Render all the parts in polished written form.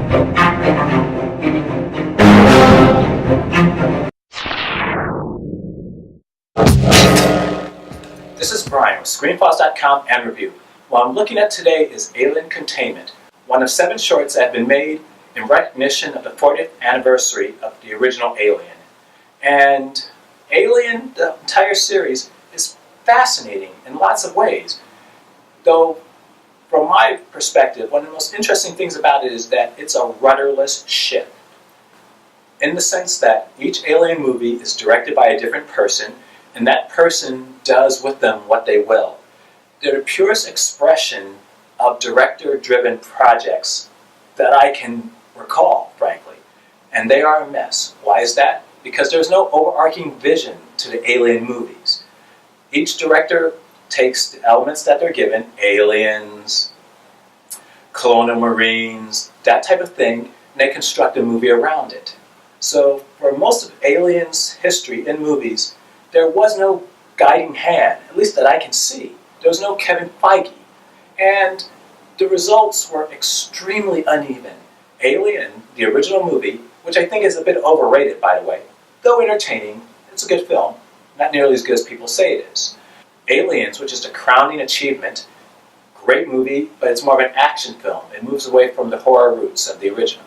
This is Brian with ScreenFiles.com and Review. What I'm looking at today is Alien Containment, one of 7 shorts that have been made in recognition of the 40th anniversary of the original Alien. And Alien, the entire series, is fascinating in lots of ways. Though, from my perspective, one of the most interesting things about it is that it's a rudderless ship. In the sense that each Alien movie is directed by a different person, and that person does with them what they will. They're the purest expression of director-driven projects that I can recall, frankly. And they are a mess. Why is that? Because there's no overarching vision to the Alien movies. Each director takes the elements that they're given, aliens, colonial marines, that type of thing, and they construct a movie around it. So for most of Alien's history in movies, there was no guiding hand, at least that I can see. There was no Kevin Feige. And the results were extremely uneven. Alien, the original movie, which I think is a bit overrated, by the way, though entertaining, it's a good film, not nearly as good as people say it is. Aliens, which is the crowning achievement, great movie, but it's more of an action film. It moves away from the horror roots of the original.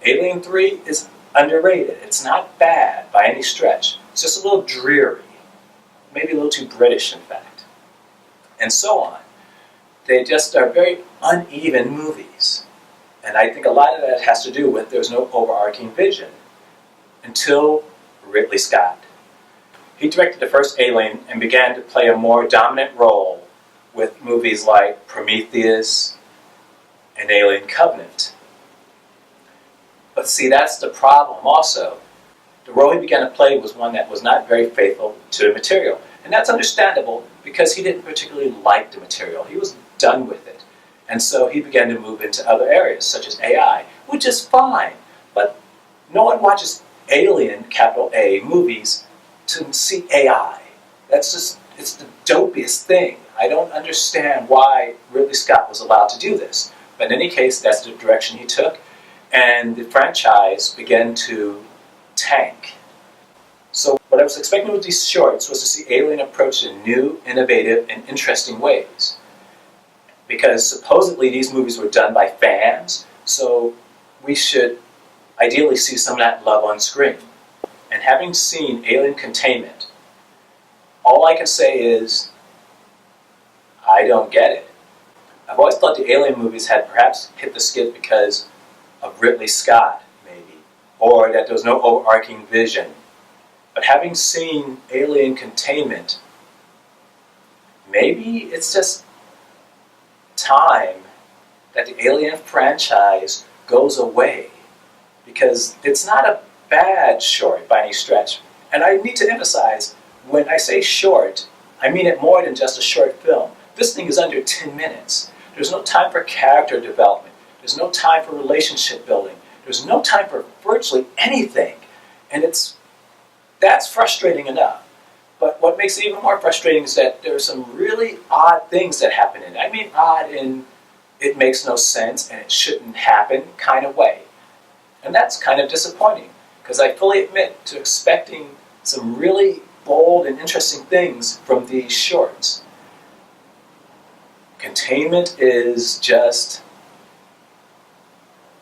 Alien 3 is underrated. It's not bad by any stretch. It's just a little dreary, maybe a little too British, in fact, and so on. They just are very uneven movies. And I think a lot of that has to do with there's no overarching vision until Ridley Scott. He directed the first Alien and began to play a more dominant role with movies like Prometheus and Alien Covenant. But see, that's the problem also. The role he began to play was one that was not very faithful to the material. And that's understandable because he didn't particularly like the material. He was done with it. And so he began to move into other areas, such as AI, which is fine. But no one watches Alien, capital A, movies to see AI. That's just, it's the dopiest thing. I don't understand why Ridley Scott was allowed to do this. But in any case, that's the direction he took. And the franchise began to tank. So what I was expecting with these shorts was to see Alien approached in new, innovative, and interesting ways. Because supposedly these movies were done by fans, so we should ideally see some of that love on screen. And having seen Alien Containment, all I can say is, I don't get it. I've always thought the Alien movies had perhaps hit the skids because of Ridley Scott, maybe, or that there was no overarching vision. But having seen Alien Containment, maybe it's just time that the Alien franchise goes away. Because it's not a bad short by any stretch. And I need to emphasize, when I say short, I mean it more than just a short film. This thing is under 10 minutes. There's no time for character development. There's no time for relationship building. There's no time for virtually anything. And that's frustrating enough. But what makes it even more frustrating is that there are some really odd things that happen in it. I mean odd in it makes no sense and it shouldn't happen kind of way. And that's kind of disappointing, because I fully admit to expecting some really bold and interesting things from these shorts. Containment is just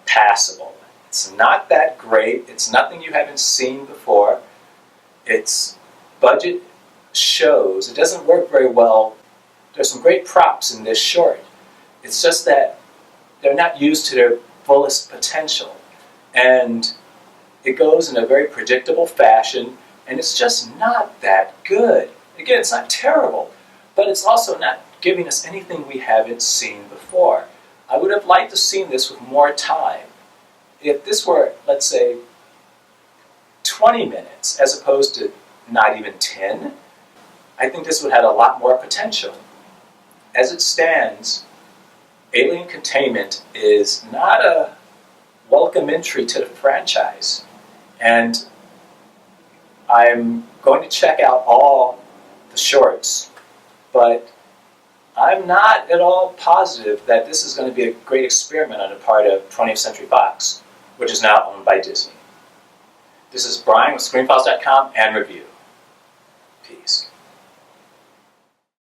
passable. It's not that great. It's nothing you haven't seen before. Its budget shows. It doesn't work very well. There's some great props in this short. It's just that they're not used to their fullest potential. And it goes in a very predictable fashion, and it's just not that good. Again, it's not terrible, but it's also not giving us anything we haven't seen before. I would have liked to have seen this with more time. If this were, let's say, 20 minutes as opposed to not even 10, I think this would have had a lot more potential. As it stands, Alien Containment is not a welcome entry to the franchise. And I'm going to check out all the shorts, but I'm not at all positive that this is going to be a great experiment on the part of 20th Century Fox, which is now owned by Disney. This is Brian with ScreenFiles.com and Review. Peace.